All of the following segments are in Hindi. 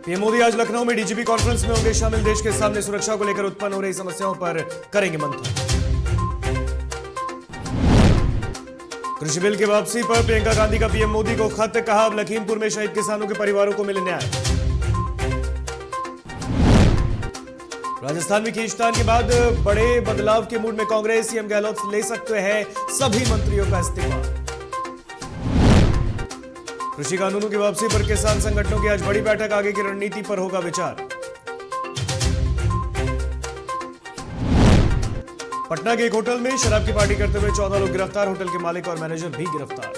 पीएम मोदी आज लखनऊ में डीजीपी कॉन्फ्रेंस में होंगे शामिल। देश के सामने सुरक्षा को लेकर उत्पन्न हो रही समस्याओं पर करेंगे मंथन। कृषि बिल की वापसी पर प्रियंका गांधी का पीएम मोदी को खत, कहा अब लखीमपुर में शहीद किसानों के परिवारों को मिले न्याय। राजस्थान में खींचतान के बाद बड़े बदलाव के मूड में कांग्रेस, सीएम गहलोत ले सकते हैं सभी मंत्रियों का इस्तीफा। कृषि कानूनों की वापसी पर किसान संगठनों की आज बड़ी बैठक, आगे की रणनीति पर होगा विचार। पटना के एक होटल में शराब की पार्टी करते हुए 14 लोग गिरफ्तार, होटल के मालिक और मैनेजर भी गिरफ्तार।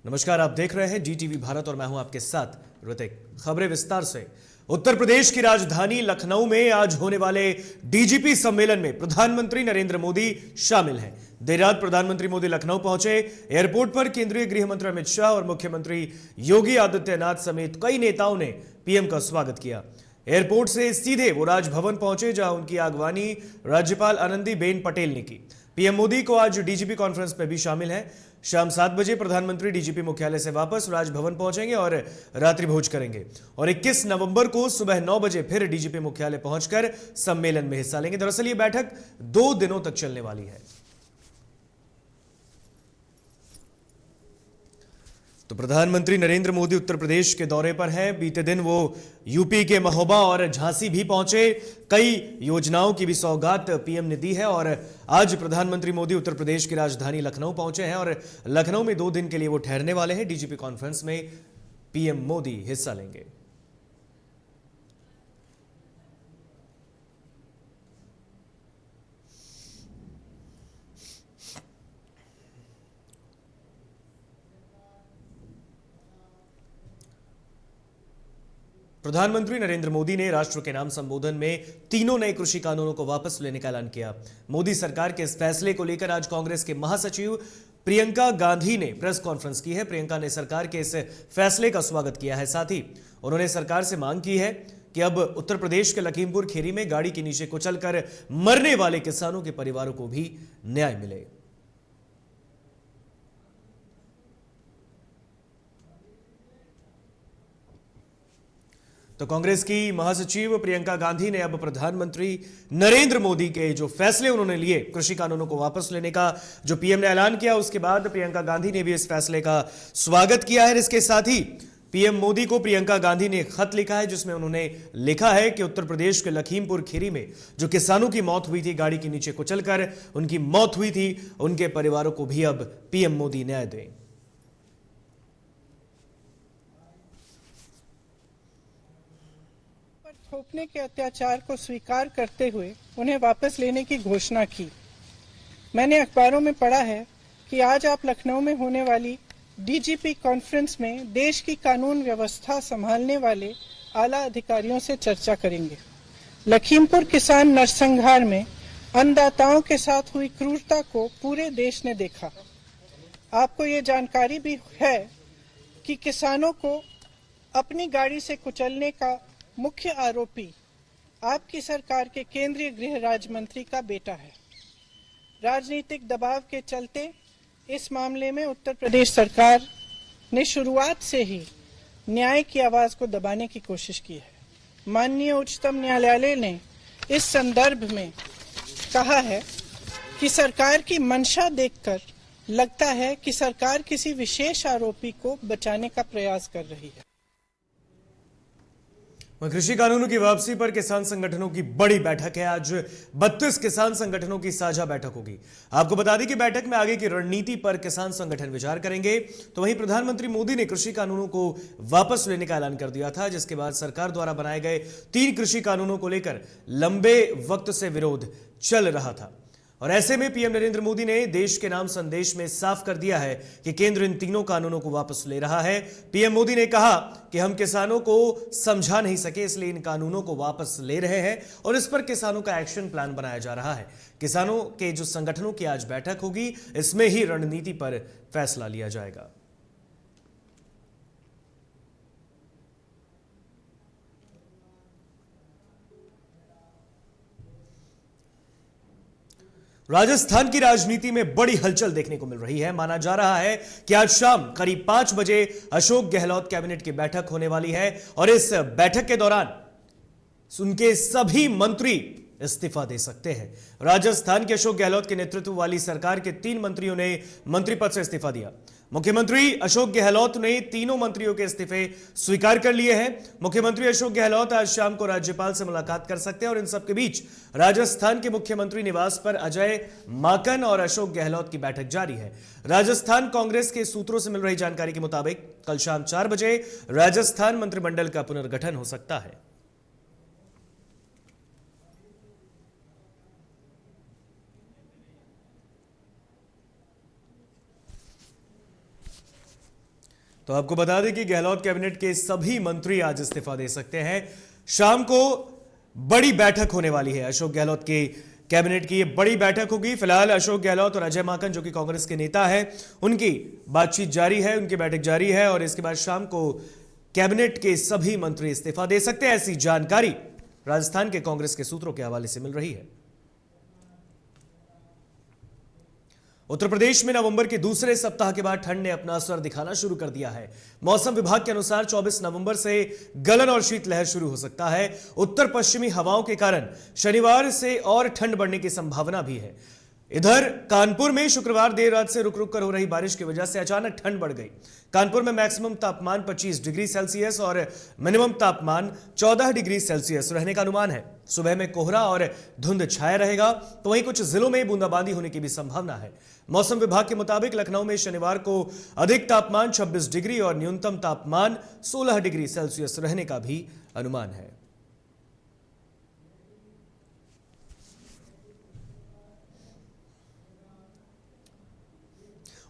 नमस्कार, आप देख रहे हैं डीटीवी भारत और मैं हूं आपके साथ ऋतिक। खबरें विस्तार से। उत्तर प्रदेश की राजधानी लखनऊ में आज होने वाले डीजीपी सम्मेलन में प्रधानमंत्री नरेंद्र मोदी शामिल हैं। देर रात प्रधानमंत्री मोदी लखनऊ पहुंचे। एयरपोर्ट पर केंद्रीय गृह मंत्री अमित शाह और मुख्यमंत्री योगी आदित्यनाथ समेत कई नेताओं ने पीएम का स्वागत किया। एयरपोर्ट से सीधे वो राजभवन पहुंचे, जहां उनकी अगवानी राज्यपाल आनंदीबेन पटेल ने की। पीएम मोदी को आज डीजीपी कॉन्फ्रेंस में भी शामिल हैं। शाम 7 बजे प्रधानमंत्री डीजीपी मुख्यालय से वापस राजभवन पहुंचेंगे और रात्रि भोज करेंगे और 21 नवंबर को सुबह 9 बजे फिर डीजीपी मुख्यालय पहुंचकर सम्मेलन में हिस्सा लेंगे। दरअसल ये बैठक 2 दिनों तक चलने वाली है। तो प्रधानमंत्री नरेंद्र मोदी उत्तर प्रदेश के दौरे पर हैं। बीते दिन वो यूपी के महोबा और झांसी भी पहुंचे। कई योजनाओं की भी सौगात पीएम ने दी है और आज प्रधानमंत्री मोदी उत्तर प्रदेश की राजधानी लखनऊ पहुंचे हैं और लखनऊ में 2 दिन के लिए वो ठहरने वाले हैं। डीजीपी कॉन्फ्रेंस में पीएम मोदी हिस्सा लेंगे। प्रधानमंत्री नरेंद्र मोदी ने राष्ट्र के नाम संबोधन में तीनों नए कृषि कानूनों को वापस लेने का ऐलान किया। मोदी सरकार के इस फैसले को लेकर आज कांग्रेस के महासचिव प्रियंका गांधी ने प्रेस कॉन्फ्रेंस की है। प्रियंका ने सरकार के इस फैसले का स्वागत किया है। साथ ही उन्होंने सरकार से मांग की है कि अब उत्तर प्रदेश के लखीमपुर खीरी में गाड़ी के नीचे कुचलकर मरने वाले किसानों के परिवारों को भी न्याय मिले। तो कांग्रेस की महासचिव प्रियंका गांधी ने अब प्रधानमंत्री नरेंद्र मोदी के जो फैसले उन्होंने लिए कृषि कानूनों को वापस लेने का, जो पीएम ने ऐलान किया, उसके बाद प्रियंका गांधी ने भी इस फैसले का स्वागत किया है। इसके साथ ही पीएम मोदी को प्रियंका गांधी ने खत लिखा है, जिसमें उन्होंने लिखा है कि उत्तर प्रदेश के लखीमपुर खीरी में जो किसानों की मौत हुई थी, गाड़ी के नीचे कुचलकर उनकी मौत हुई थी, उनके परिवारों को भी अब पीएम मोदी न्याय दें। थोपने के अत्याचार को स्वीकार करते हुए उन्हें वापस लेने की घोषणा की। मैंने अखबारों में पढ़ा है कि आज आप लखनऊ में होने वाली डीजीपी कॉन्फ्रेंस में देश की कानून व्यवस्था संभालने वाले आला अधिकारियों से चर्चा करेंगे। लखीमपुर किसान नरसंहार में अन्नदाताओं के साथ हुई क्रूरता को पूरे देश ने देखा। आपको ये जानकारी भी है कि किसानों को अपनी गाड़ी से कुचलने का मुख्य आरोपी आपकी सरकार के केंद्रीय गृह राज्य मंत्री का बेटा है। राजनीतिक दबाव के चलते इस मामले में उत्तर प्रदेश सरकार ने शुरुआत से ही न्याय की आवाज को दबाने की कोशिश की है। माननीय उच्चतम न्यायालय ने इस संदर्भ में कहा है कि सरकार की मंशा देखकर लगता है कि सरकार किसी विशेष आरोपी को बचाने का प्रयास कर रही है। कृषि कानूनों की वापसी पर किसान संगठनों की बड़ी बैठक है। आज 32 किसान संगठनों की साझा बैठक होगी। आपको बता दें कि बैठक में आगे की रणनीति पर किसान संगठन विचार करेंगे। तो वहीं प्रधानमंत्री मोदी ने कृषि कानूनों को वापस लेने का ऐलान कर दिया था, जिसके बाद सरकार द्वारा बनाए गए 3 कृषि कानूनों को लेकर लंबे वक्त से विरोध चल रहा था और ऐसे में पीएम नरेंद्र मोदी ने देश के नाम संदेश में साफ कर दिया है कि केंद्र इन तीनों कानूनों को वापस ले रहा है। पीएम मोदी ने कहा कि हम किसानों को समझा नहीं सके, इसलिए इन कानूनों को वापस ले रहे हैं और इस पर किसानों का एक्शन प्लान बनाया जा रहा है। किसानों के जो संगठनों की आज बैठक होगी, इसमें ही रणनीति पर फैसला लिया जाएगा। राजस्थान की राजनीति में बड़ी हलचल देखने को मिल रही है। माना जा रहा है कि आज शाम करीब 5 बजे अशोक गहलोत कैबिनेट की बैठक होने वाली है और इस बैठक के दौरान उनके सभी मंत्री इस्तीफा दे सकते हैं। राजस्थान के अशोक गहलोत के नेतृत्व वाली सरकार के 3 मंत्रियों ने मंत्री पद से इस्तीफा दिया। मुख्यमंत्री अशोक गहलोत ने तीनों मंत्रियों के इस्तीफे स्वीकार कर लिए हैं। मुख्यमंत्री अशोक गहलोत आज शाम को राज्यपाल से मुलाकात कर सकते हैं और इन सबके बीच राजस्थान के मुख्यमंत्री निवास पर अजय माकन और अशोक गहलोत की बैठक जारी है। राजस्थान कांग्रेस के सूत्रों से मिल रही जानकारी के मुताबिक कल शाम 4 बजे राजस्थान मंत्रिमंडल का पुनर्गठन हो सकता है। तो आपको बता दें कि गहलोत कैबिनेट के सभी मंत्री आज इस्तीफा दे सकते हैं। शाम को बड़ी बैठक होने वाली है। अशोक गहलोत के कैबिनेट की ये बड़ी बैठक होगी। फिलहाल अशोक गहलोत और अजय माकन जो कि कांग्रेस के नेता हैं, उनकी बातचीत जारी है, उनकी बैठक जारी है और इसके बाद शाम को कैबिनेट के सभी मंत्री इस्तीफा दे सकते हैं। ऐसी जानकारी राजस्थान के कांग्रेस के सूत्रों के हवाले से मिल रही है। उत्तर प्रदेश में नवंबर के दूसरे सप्ताह के बाद ठंड ने अपना असर दिखाना शुरू कर दिया है। मौसम विभाग के अनुसार 24 नवंबर से गलन और शीतलहर शुरू हो सकता है। उत्तर पश्चिमी हवाओं के कारण शनिवार से और ठंड बढ़ने की संभावना भी है। इधर कानपुर में शुक्रवार देर रात से रुक रुक कर हो रही बारिश की वजह से अचानक ठंड बढ़ गई। कानपुर में मैक्सिमम तापमान 25 डिग्री सेल्सियस और मिनिमम तापमान 14 डिग्री सेल्सियस रहने का अनुमान है। सुबह में कोहरा और धुंध छाया रहेगा, तो वहीं कुछ जिलों में बूंदाबांदी होने की भी संभावना है। मौसम विभाग के मुताबिक लखनऊ में शनिवार को अधिक तापमान 26 डिग्री और न्यूनतम तापमान 16 डिग्री सेल्सियस रहने का भी अनुमान है।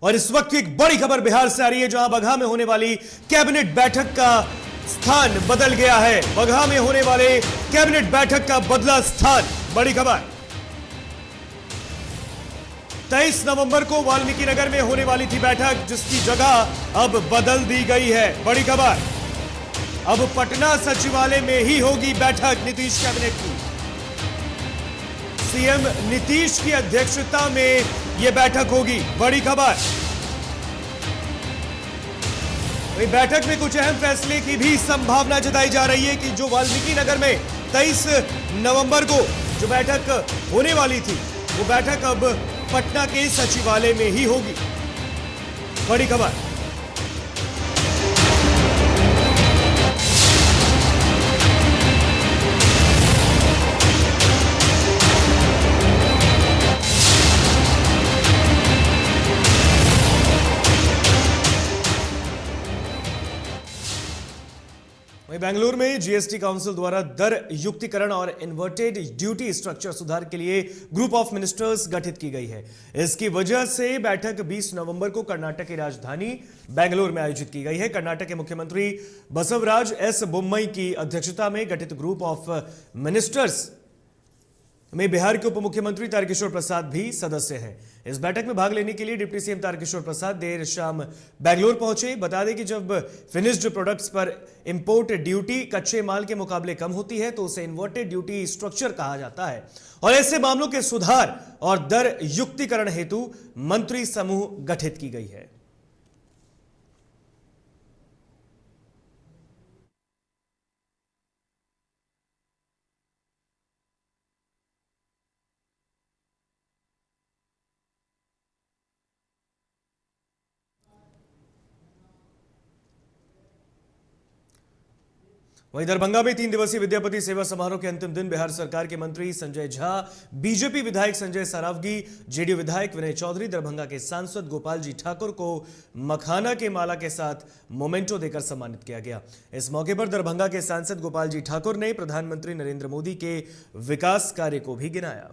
और इस वक्त एक बड़ी खबर बिहार से आ रही है, जहां बगहा में होने वाली कैबिनेट बैठक का स्थान बदल गया है। बगहा में होने वाले कैबिनेट बैठक का बदला स्थान। बड़ी खबर, 23 नवंबर को वाल्मीकि नगर में होने वाली थी बैठक, जिसकी जगह अब बदल दी गई है। बड़ी खबर, अब पटना सचिवालय में ही होगी बैठक नीतीश कैबिनेट की। सीएम नीतीश की अध्यक्षता में यह बैठक होगी। बड़ी खबर, वही बैठक में कुछ अहम फैसले की भी संभावना जताई जा रही है कि जो वाल्मीकि नगर में 23 नवंबर को जो बैठक होने वाली थी, वो बैठक अब पटना के सचिवालय में ही होगी। बड़ी खबर, बेंगलुरु में जीएसटी काउंसिल द्वारा दर युक्तिकरण और इन्वर्टेड ड्यूटी स्ट्रक्चर सुधार के लिए ग्रुप ऑफ मिनिस्टर्स गठित की गई है। इसकी वजह से बैठक 20 नवंबर को कर्नाटक की राजधानी बेंगलुरु में आयोजित की गई है। कर्नाटक के मुख्यमंत्री बसवराज एस बोम्मई की अध्यक्षता में गठित ग्रुप ऑफ मिनिस्टर्स में बिहार के उप मुख्यमंत्री तारकिशोर प्रसाद भी सदस्य हैं। इस बैठक में भाग लेने के लिए डिप्टी सीएम तारकिशोर प्रसाद देर शाम बेंगलुरु पहुंचे। बता दें कि जब फिनिश्ड प्रोडक्ट्स पर इंपोर्ट ड्यूटी कच्चे माल के मुकाबले कम होती है तो उसे इन्वर्टेड ड्यूटी स्ट्रक्चर कहा जाता है और ऐसे मामलों के सुधार और दर युक्तिकरण हेतु मंत्री समूह गठित की गई है। वहीं दरभंगा में 3 दिवसीय विद्यापति सेवा समारोह के अंतिम दिन बिहार सरकार के मंत्री संजय झा, बीजेपी विधायक संजय सरावगी, जेडीयू विधायक विनय चौधरी, दरभंगा के सांसद गोपाल जी ठाकुर को मखाना के माला के साथ मोमेंटो देकर सम्मानित किया गया। इस मौके पर दरभंगा के सांसद गोपाल जी ठाकुर ने प्रधानमंत्री नरेंद्र मोदी के विकास कार्य को भी गिनाया।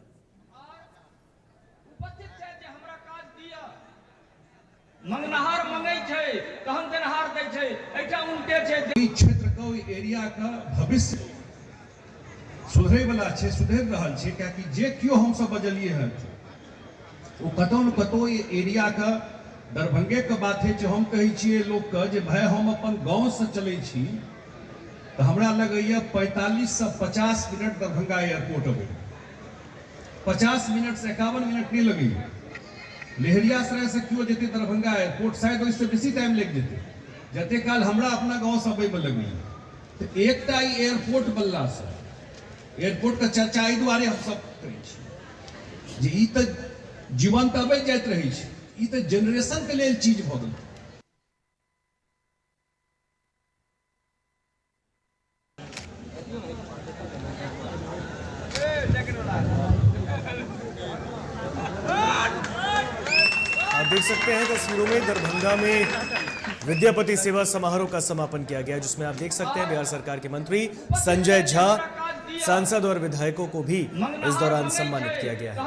मंगनहार मंगै छै, तहन देनहार दै छै, एटा उल्टे छै। ई क्षेत्र के एरिया का भविष्य सुधरै वाला छै, सुधर रहल छै, कियाकि जे कियो हम सब बजलिए है ओ कतौ न कतौ एरिया का दरभंगे के बात है। हम कहै छियै लोक के जे भाई हम अपन गांव से चलै छी तऽ हमरा लगैया 45 से 50 मिनट दरभंगा एयरपोर्ट अबै। 50 मिनट से 51 मिनट नहीं लगी। लहेरियासराय से क्यों जेते दरभंगा एयरपोर्ट शायद इससे बेसी टाइम लग जेते, जते काल हमरा अपना गांव से अबै में लगी। तो एकटा एयरपोर्ट बनला से एयरपोर्ट का चर्चा एहि दुआरे हम सब करै छी जे ई त जीवंत अबै जाइत रहै छै, ई त जनरेशन के लेल चीज भ गेल। आप देख सकते हैं तस्वीरों में दरभंगा में विद्यापति सेवा समारोह का समापन किया गया, जिसमें आप देख सकते हैं बिहार सरकार के मंत्री संजय झा, सांसद और विधायकों को भी इस दौरान सम्मानित किया गया है।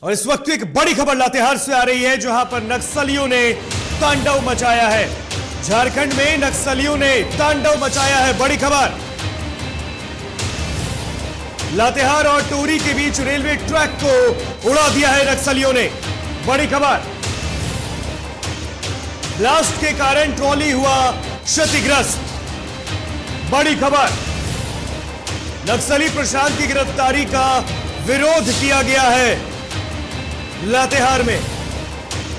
और इस वक्त एक बड़ी खबर लातेहार से आ रही है, जहां पर नक्सलियों ने तांडव मचाया है। झारखंड में नक्सलियों ने तांडव मचाया है, बड़ी खबर। लातेहार और टोरी के बीच रेलवे ट्रैक को उड़ा दिया है नक्सलियों ने, बड़ी खबर। ब्लास्ट के कारण ट्रॉली हुआ क्षतिग्रस्त, बड़ी खबर। नक्सली प्रशांत की गिरफ्तारी का विरोध किया गया है लातेहार में।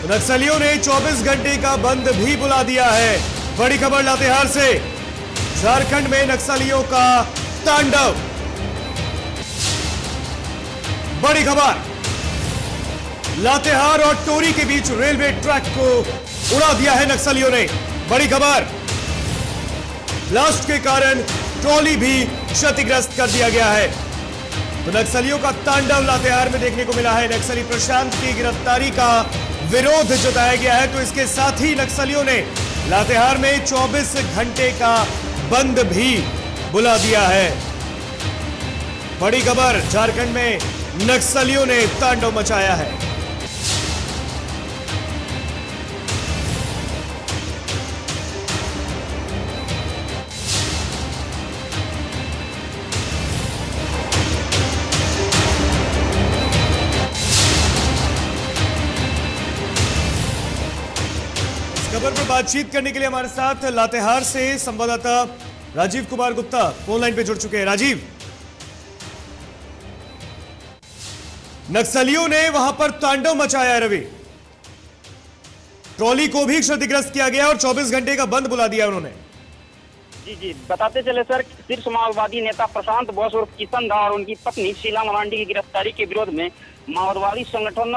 नक्सलियों ने 24 घंटे का बंद भी बुला दिया है, बड़ी खबर लातेहार से। झारखंड में नक्सलियों का तांडव, बड़ी खबर। लातेहार और टोरी के बीच रेलवे ट्रैक को उड़ा दिया है नक्सलियों ने, बड़ी खबर। ब्लास्ट के कारण ट्रॉली भी क्षतिग्रस्त कर दिया गया है। तो नक्सलियों का तांडव लातेहार में देखने को मिला है। नक्सली प्रशांत की गिरफ्तारी का विरोध जताया गया है, तो इसके साथ ही नक्सलियों ने लातेहार में 24 घंटे का बंद भी बुला दिया है, बड़ी खबर। झारखंड में नक्सलियों ने तांडव मचाया है। खबर पर बातचीत करने के लिए हमारे साथ लातेहार से संवाददाता राजीव कुमार गुप्ता फोन लाइन पे जुड़ चुके हैं। राजीव, नक्सलियों ने वहां पर तांडव मचाया है रवि, ट्रॉली को भी क्षतिग्रस्त किया गया और 24 घंटे का बंद बुला दिया उन्होंने। जी बताते चले सर, शीर्ष माओवादी नेता प्रशांत बोस और किशन दा और उनकी पत्नी शीला मरांडी की गिरफ्तारी के विरोध में माओवादी संगठन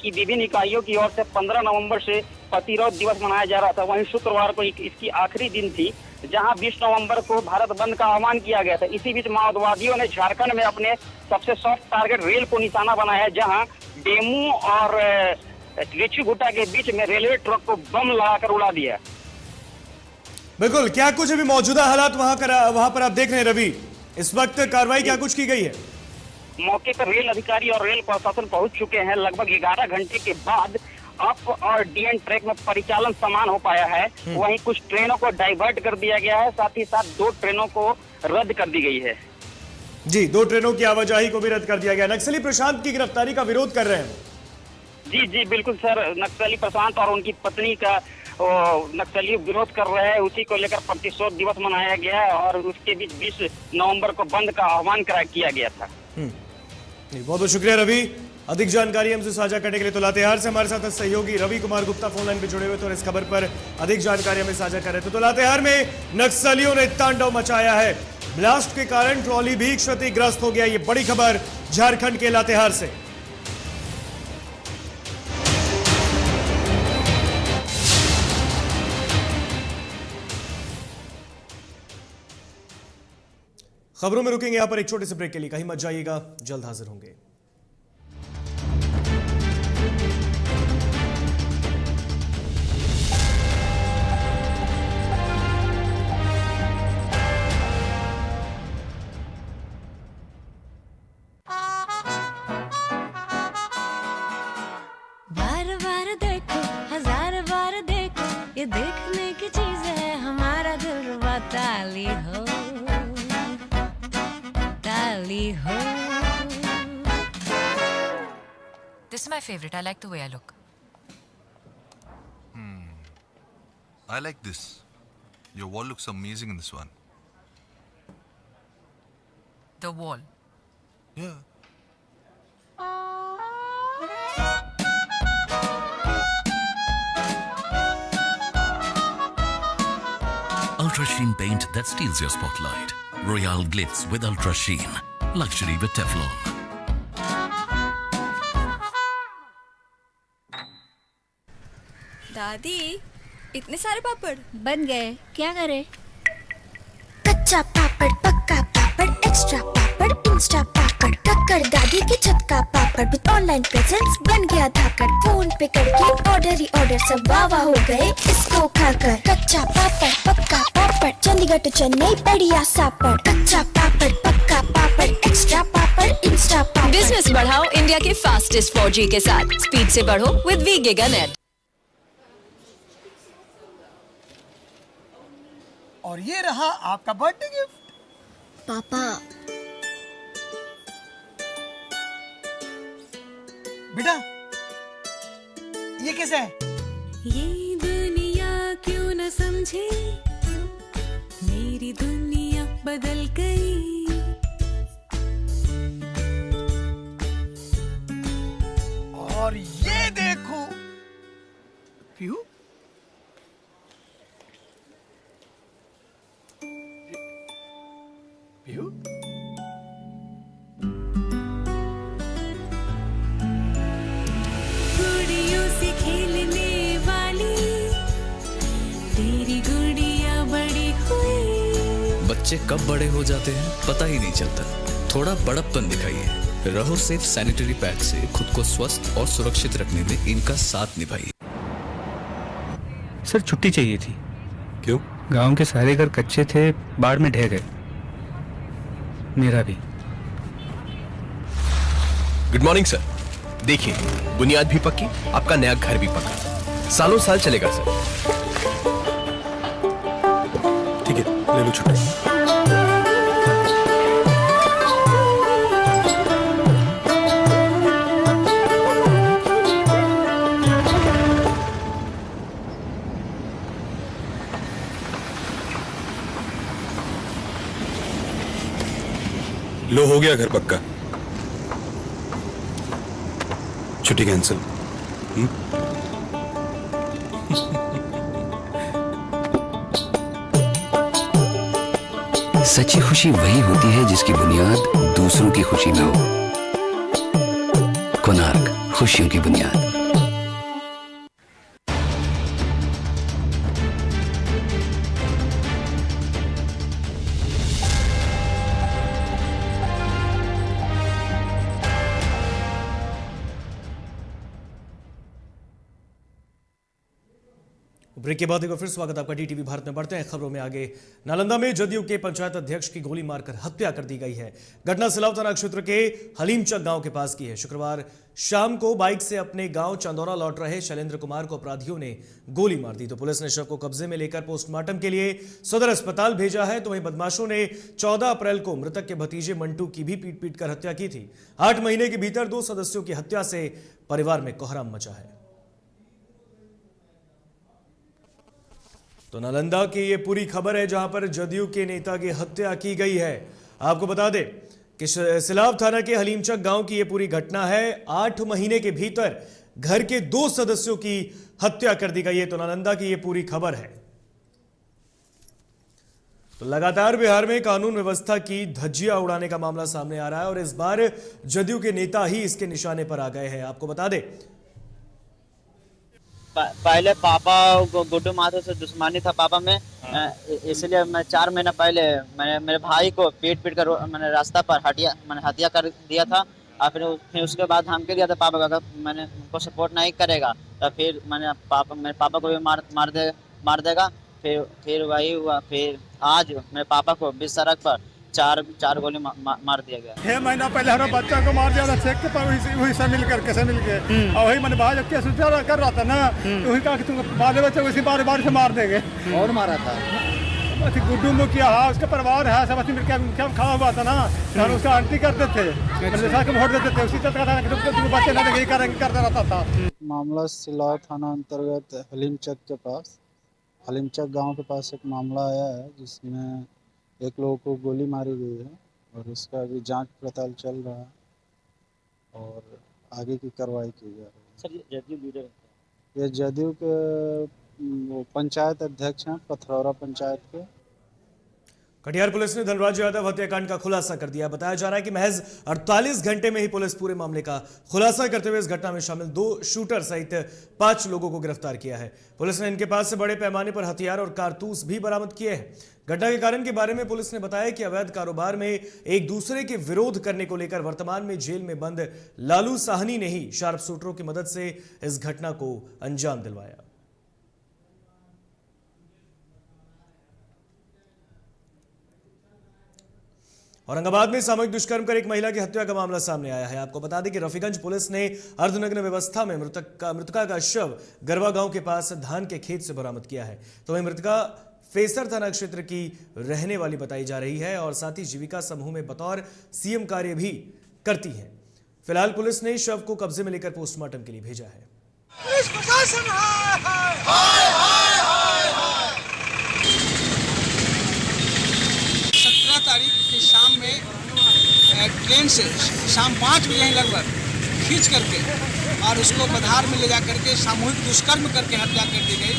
की विभिन्न इकाइयों की ओर से 15 नवंबर से प्रतिरोध दिवस मनाया जा रहा था। वहीं शुक्रवार को इसकी आखिरी दिन थी, जहां 20 नवंबर को भारत बंद का आह्वान किया गया था। इसी बीच माओवादियों ने झारखंड में अपने सबसे सॉफ्ट टारगेट रेल को निशाना बनाया है, जहां डेमू और रिचीगुटा के बीच में रेलवे ट्रैक को बम लगाकर उड़ा दिया। बिल्कुल, क्या कुछ अभी मौजूदा हालात वहां पर आप देख रहे हैं रवि, इस वक्त कार्रवाई क्या कुछ की गई है? मौके पर रेल अधिकारी और रेल प्रशासन पहुंच चुके हैं। लगभग 11 घंटे के बाद अप और डीएन ट्रैक में परिचालन समान हो पाया है। वहीं कुछ ट्रेनों को डाइवर्ट कर दिया गया है, साथ ही साथ 2 ट्रेनों को रद्द कर दी गई है। जी, 2 ट्रेनों की आवाजाही को भी रद्द कर दिया गया। नक्सली प्रशांत की गिरफ्तारी का विरोध कर रहे हैं। जी बिल्कुल सर, नक्सली प्रशांत और उनकी पत्नी का नक्सली विरोध कर रहे हैं। उसी को लेकर प्रतिशोध दिवस मनाया गया है और उसके बीच 20 नवंबर को बंद का आह्वान किया गया था। बहुत बहुत शुक्रिया रवि, अधिक जानकारी हमसे साझा करने के लिए। तो लातेहार से हमारे साथ सहयोगी रवि कुमार गुप्ता फोन लाइन पे जुड़े हुए थे और इस खबर पर अधिक जानकारी हमें साझा कर रहे थे। तो लातेहार में नक्सलियों ने तांडव मचाया है, ब्लास्ट के कारण ट्रॉली भी क्षतिग्रस्त हो गया। ये बड़ी खबर झारखंड के लातेहार से। खबरों में रुकेंगे यहां पर एक छोटे से ब्रेक के लिए, कहीं मत जाइएगा, जल्द हाजिर होंगे। बार बार देखो, हजार बार देखो, ये देखने की चीज है, हमारा दिलरुबा ताली हो, ताली हो। This is my favorite. I like the way I look. I like this. Your wall looks amazing in this one. The wall. Yeah. Ultra Sheen paint that steals your spotlight. Royale Glitz with Ultra Sheen. Luxury with Teflon. दादी इतने सारे पापड़ बन गए, क्या करे? कच्चा पापड़, पक्का पापड़, एक्स्ट्रा पापड़, इंस्टा पापड़, कक्कर दादी के छत का पापड़ विद ऑनलाइन प्रेजेंस बन गया धाकड़। फोन पे करके ऑर्डर ही ऑर्डर, सब वाह हो गए इसको खाकर। कच्चा पापड़, पक्का पापड़, चंडीगढ़ टू चेन्नई बढ़िया सापड़। कच्चा पापड़, पक्का पापड़, एक्स्ट्रा पापड़, इंस्टा पापड़। बिजनेस बढ़ाओ इंडिया के फास्टेस्ट 4G के साथ। स्पीड से बढ़ो विद वी गिगा नेट। और ये रहा आपका बर्थडे गिफ्ट। पापा बेटा ये कैसा है? ये दुनिया क्यों न समझे, मेरी दुनिया बदल गई। और ये देखो पीहू, पीहू गुड़ियों से खेलने वाली तेरी गुड़िया बड़ी हुई। बच्चे कब बड़े हो जाते हैं पता ही नहीं चलता। थोड़ा बड़प्पन दिखाइए। रहो सेफ सैनिटरी पैड से खुद को स्वस्थ और सुरक्षित रखने में इनका साथ निभाइए। सर छुट्टी चाहिए थी। क्यों? गांव के सारे घर कच्चे थे, बाढ़ में ढह गए। मेरा भी। Good morning sir. देखिए बुनियाद भी पक्की, आपका नया घर भी पक्का, सालों साल चलेगा सर। ठीक है ले लो छुट्टी। लो हो गया घर पक्का। छुट्टी कैंसिल। सच्ची खुशी वही होती है जिसकी बुनियाद दूसरों की खुशी में हो। कोणार्क, खुशियों की बुनियाद। ब्रेक के बाद एक बार फिर स्वागत आपका DTV भारत में। बढ़ते हैं खबरों में आगे। नालंदा में जदयू के पंचायत अध्यक्ष की गोली मारकर हत्या कर दी गई है। घटना सिलाव थाना क्षेत्र के हलीमचक गांव के पास की है। शुक्रवार शाम को बाइक से अपने गांव चंदौरा लौट रहे शैलेंद्र कुमार को अपराधियों ने गोली मार दी तो पुलिस ने शव को कब्जे में लेकर पोस्टमार्टम के लिए सदर अस्पताल भेजा है। तो वहीं बदमाशों ने 14 अप्रैल को मृतक के भतीजे मंटू की भी पीट कर हत्या की थी। 8 महीने के भीतर 2 सदस्यों की हत्या से परिवार में कोहराम मचा है। तो नालंदा की ये पूरी खबर है जहां पर जदयू के नेता की हत्या की गई है। आपको बता दें कि सिलाव थाना के हलीमचक गांव की ये पूरी घटना है। 8 महीने के भीतर घर के 2 सदस्यों की हत्या कर दी गई है। तो नालंदा की ये पूरी खबर है। तो लगातार बिहार में कानून व्यवस्था की धज्जियां उड़ाने का मामला सामने आ रहा है और इस बार जदयू के नेता ही इसके निशाने पर आ गए हैं। आपको बता दें पहले पापा गुड्डू माथुर से दुश्मनी था पापा में, इसलिए मैं 4 महीना पहले मैंने मेरे भाई को पीट कर मैंने रास्ता पर हत्या कर दिया था। और फिर उसके बाद धमकी दिया था पापा का मैंने उनको सपोर्ट नहीं करेगा तो फिर मेरे पापा को भी मार देगा। फिर वही हुआ। फिर आज मेरे पापा को बीच सड़क पर चार गोली मार दिया गया। 6 महीना पहले हमारा बच्चा को मार दिया था चेक के पर वही से मिलकर कैसे मिल गए। और वही मैंने भाई जब केस कर रहा था ना तो वही कहा कि तुम बाले बच्चे उसी बार से मार देंगे। और मारा था अति गुड्डू मुखिया हाँ उसका परिवार है सब अति मुखिया में खड़ा हुआ था ना तो हम उसका आंटी करते थे जैसा कि वोट देते थे उसी तरह था कि बच्चे ना यही करते रहता था। मामला सिलाव थाना अंतर्गत हलीमचक के पास हलीमचक गांव के पास एक मामला आया है जिसमें एक लोगों को गोली मारी गई है और उसका अभी जांच पड़ताल चल रहा है और आगे की कार्रवाई की जा रही है। सर ये जदयू लीडर ये जदयू के वो पंचायत अध्यक्ष हैं पथरौरा पंचायत के। कटिहार पुलिस ने धनराज यादव हत्याकांड का खुलासा कर दिया। बताया जा रहा है कि महज 48 घंटे में ही पुलिस पूरे मामले का खुलासा करते हुए इस घटना में शामिल 2 शूटर सहित 5 लोगों को गिरफ्तार किया है। पुलिस ने इनके पास से बड़े पैमाने पर हथियार और कारतूस भी बरामद किए हैं। घटना के कारण के बारे में पुलिस ने बताया कि अवैध कारोबार में एक दूसरे के विरोध करने को लेकर वर्तमान में जेल में बंद लालू साहनी ने ही शार्प शूटरों की मदद से इस घटना को अंजाम दिलवाया। औरंगाबाद में सामूहिक दुष्कर्म कर एक महिला की हत्या का मामला सामने आया है। आपको बता दें कि रफीगंज पुलिस ने अर्धनग्न व्यवस्था में मृतका का शव गरवा गांव के पास धान के खेत से बरामद किया है। तो वहीं मृतका फेसर थाना क्षेत्र की रहने वाली बताई जा रही है और साथ ही जीविका समूह में बतौर सीएम कार्य भी करती है। फिलहाल पुलिस ने शव को कब्जे में लेकर पोस्टमार्टम के लिए भेजा है। 17 तारीख की शाम में ट्रेन से शाम 5 बजे लगभग खींच करके और उसको बधार में ले जा करके सामूहिक दुष्कर्म करके हत्या कर दी गई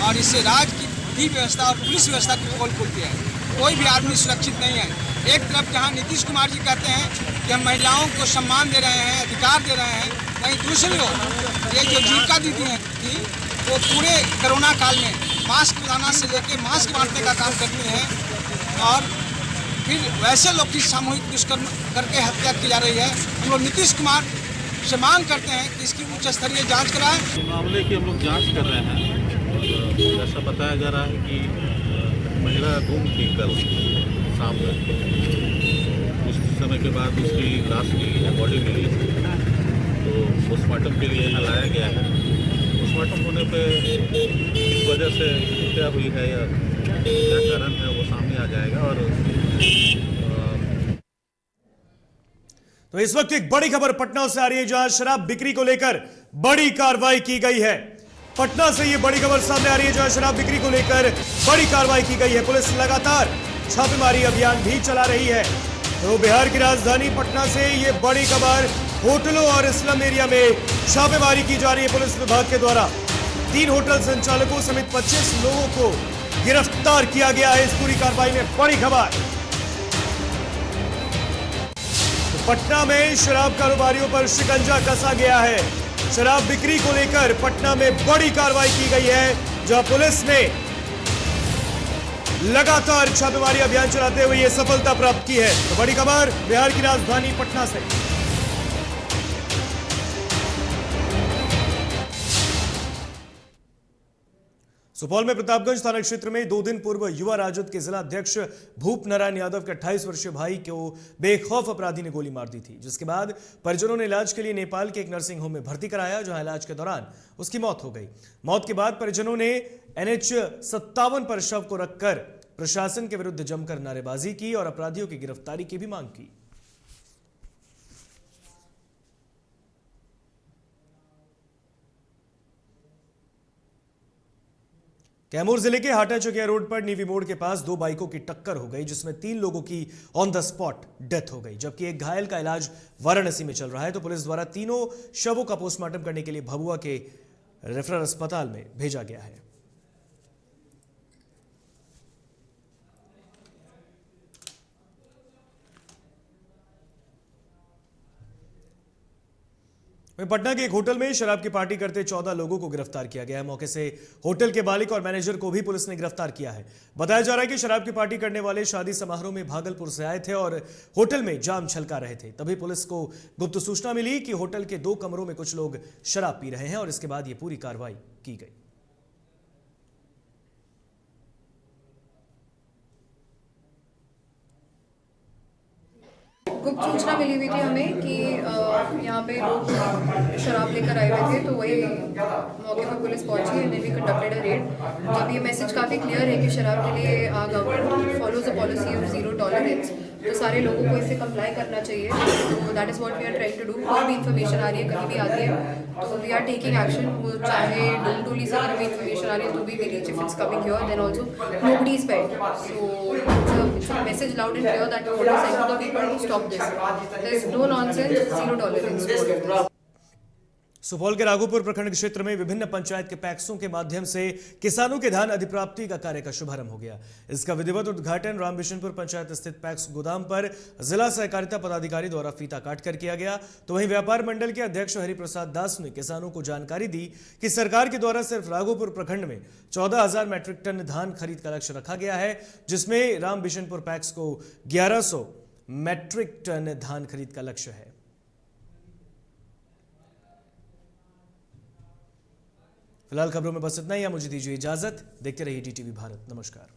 और इससे राज्य की विधि व्यवस्था और पुलिस व्यवस्था की पोल खुलती है। कोई भी आदमी सुरक्षित नहीं है। एक तरफ जहां नीतीश कुमार जी कहते हैं कि हम महिलाओं को सम्मान दे रहे हैं, अधिकार दे रहे हैं, वहीं दूसरी ओर ये जो जीविका दीदी थी वो पूरे कोरोना काल में मास्क लगाना से लेकर मास्क बांटने का काम करती हैं और फिर वैसे लोग की सामूहिक दुष्कर्म करके हत्या की जा रही है। हम लोग नीतीश कुमार से मांग करते हैं कि इसकी उच्च स्तरीय जांच कराएं। मामले की हम लोग जांच कर रहे हैं और ऐसा बताया जा रहा है कि महिला गुम थी कल शाम में। उस समय के बाद उसकी लाश मिली है, बॉडी मिली है, तो पोस्टमार्टम के लिए यहाँ लाया गया है। पोस्टमार्टम होने पे किस वजह से हत्या हुई है या क्या कारण है वो सामने आ जाएगा। और तो इस वक्त एक बड़ी खबर पटना से आ रही है जहां शराब बिक्री को लेकर बड़ी कार्रवाई की गई है। पटना से ये बड़ी खबर सामने आ रही है जहां शराब बिक्री को लेकर बड़ी कार्रवाई की गई है। पुलिस लगातार छापेमारी अभियान भी चला रही है। तो बिहार की राजधानी पटना से ये बड़ी खबर, होटलों और स्लम एरिया में छापेमारी की जा रही है पुलिस विभाग के द्वारा। 3 होटल संचालकों समेत 25 लोगों को गिरफ्तार किया गया है। इस पूरी कार्रवाई में बड़ी खबर, तो पटना में शराब कारोबारियों पर शिकंजा कसा गया है। शराब बिक्री को लेकर पटना में बड़ी कार्रवाई की गई है जहां पुलिस ने लगातार छापेमारी अभियान चलाते हुए यह सफलता प्राप्त की है। तो बड़ी खबर बिहार की राजधानी पटना से। सुपौल में प्रतापगंज थाना क्षेत्र में 2 दिन पूर्व युवा राजद के जिला अध्यक्ष भूप नारायण यादव के 28 वर्षीय भाई को बेखौफ अपराधी ने गोली मार दी थी, जिसके बाद परिजनों ने इलाज के लिए नेपाल के एक नर्सिंग होम में भर्ती कराया, जहां इलाज के दौरान उसकी मौत हो गई। मौत के बाद परिजनों ने NH 57 पर शव को रखकर प्रशासन के विरुद्ध जमकर नारेबाजी की और अपराधियों की गिरफ्तारी की भी मांग की। कैमूर जिले के हाटा चौकिया रोड पर नीवी मोड़ के पास 2 बाइकों की टक्कर हो गई, जिसमें 3 लोगों की ऑन द स्पॉट डेथ हो गई, जबकि एक घायल का इलाज वाराणसी में चल रहा है। तो पुलिस द्वारा तीनों शवों का पोस्टमार्टम करने के लिए भभुआ के रेफरल अस्पताल में भेजा गया है। वहीं पटना के एक होटल में शराब की पार्टी करते 14 लोगों को गिरफ्तार किया गया है। मौके से होटल के मालिक और मैनेजर को भी पुलिस ने गिरफ्तार किया है। बताया जा रहा है कि शराब की पार्टी करने वाले शादी समारोह में भागलपुर से आए थे और होटल में जाम छलका रहे थे। तभी पुलिस को गुप्त सूचना मिली कि होटल के 2 कमरों में कुछ लोग शराब पी रहे हैं और इसके बाद ये पूरी कार्रवाई की गई। गुप्त सूचना मिली हुई थी हमें कि यहाँ पे लोग शराब लेकर आए हुए थे, तो वही मौके पर पुलिस पहुंची and we conducted a raid. जब ये मैसेज काफ़ी क्लियर है कि शराब के लिए government follows the policy of zero tolerance, तो सारे लोगों को इससे कंप्लाई करना चाहिए। तो that is what we are trying to do. कोई भी इन्फॉर्मेशन आ रही है, कहीं भी आती है, तो वी आर टेकिंग एक्शन। वो चाहे डोमटोली से अगर भी इन्फॉर्मेशन आ रही है तो भी we reach if it's coming here, then also nobody is paid. So it's a message loud and clear that we want to send to the people to stop this. There is no nonsense, zero tolerance to all of this. Supaul के राघोपुर प्रखंड क्षेत्र में विभिन्न पंचायत के पैक्सों के माध्यम से किसानों के धान अधिप्राप्ति का कार्य का शुभारंभ हो गया। इसका विधिवत उद्घाटन रामबिशनपुर पंचायत स्थित पैक्स गोदाम पर जिला सहकारिता पदाधिकारी द्वारा फीता काटकर किया गया। तो वहीं व्यापार मंडल के अध्यक्ष हरिप्रसाद दास ने किसानों को जानकारी दी कि सरकार के द्वारा सिर्फ राघोपुर प्रखंड में 14,000 मैट्रिक टन धान खरीद का लक्ष्य रखा गया है, जिसमें रामबिशनपुर पैक्स को 1100 मैट्रिक टन धान खरीद का लक्ष्य है। फिलहाल खबरों में बस इतना ही। मुझे दीजिए इजाजत। देखते रहिए DTV भारत। नमस्कार।